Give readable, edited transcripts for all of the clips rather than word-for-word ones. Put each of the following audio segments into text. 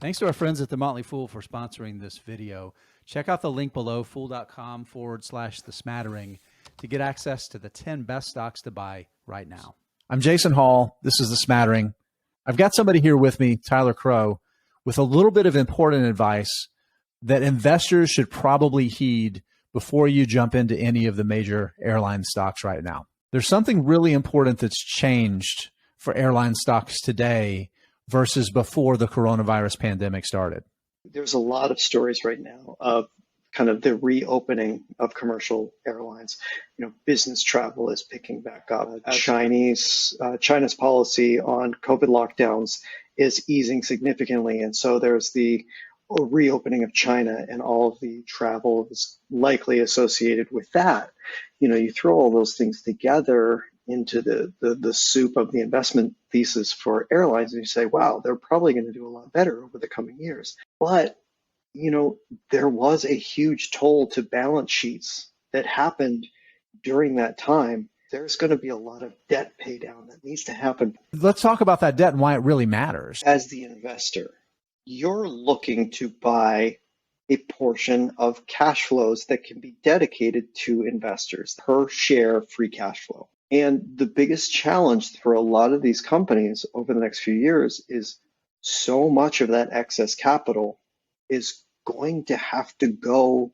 Thanks to our friends at The Motley Fool for sponsoring this video. Check out the link below, fool.com/The Smattering, to get access to the 10 best stocks to buy right now. I'm Jason Hall. This is The Smattering. I've got somebody here with me, Tyler Crow, with a little bit of important advice that investors should probably heed before you jump into any of the major airline stocks right now. There's something really important that's changed for airline stocks today versus before the coronavirus pandemic started. There's a lot of stories right now of kind of the reopening of commercial airlines. Business travel is picking back up. China's policy on COVID lockdowns is easing significantly. And so there's the reopening of China, and all of the travel is likely associated with that. You throw all those things together into the soup of the investment thesis for airlines, and you say, wow, they're probably going to do a lot better over the coming years. But, there was a huge toll to balance sheets that happened during that time. There's going to be a lot of debt pay down that needs to happen. Let's talk about that debt and why it really matters. As the investor, you're looking to buy a portion of cash flows that can be dedicated to investors, per share free cash flow. And the biggest challenge for a lot of these companies over the next few years is so much of that excess capital is going to have to go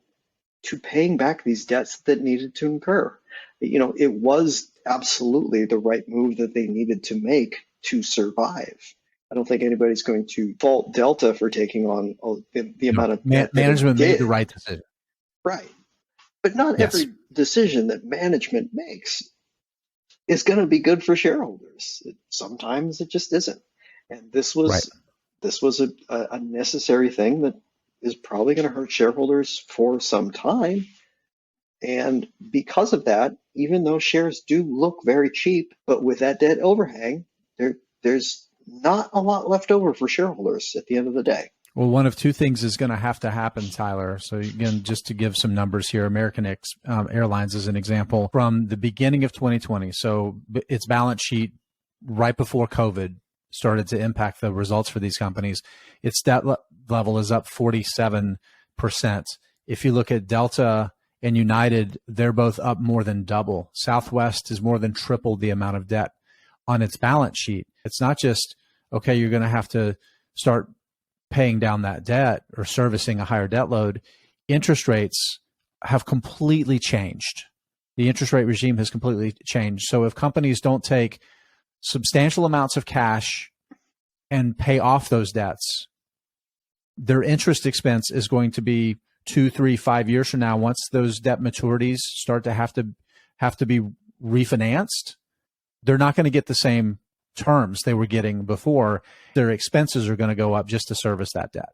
to paying back these debts that needed to incur. It was absolutely the right move that they needed to make to survive. I don't think anybody's going to fault Delta for taking on the amount of debt. Management made the right decision. Right. But not every decision that management makes is going to be good for shareholders. Sometimes it just isn't. And this was a necessary thing that is probably going to hurt shareholders for some time. And because of that, even though shares do look very cheap, but with that debt overhang, there's not a lot left over for shareholders at the end of the day. Well, one of two things is going to have to happen, Tyler. So again, just to give some numbers here, American Airlines is an example from the beginning of 2020. So its balance sheet right before COVID started to impact the results for these companies. Its debt level is up 47%. If you look at Delta and United, they're both up more than double. Southwest has more than tripled the amount of debt on its balance sheet. It's not just, okay, you're going to have to start paying down that debt or servicing a higher debt load. Interest rates have completely changed. The interest rate regime has completely changed. So if companies don't take substantial amounts of cash and pay off those debts, their interest expense is going to be 2, 3, 5 years from now. Once those debt maturities start to have to be refinanced, they're not going to get the same terms they were getting before. Their expenses are going to go up just to service that debt.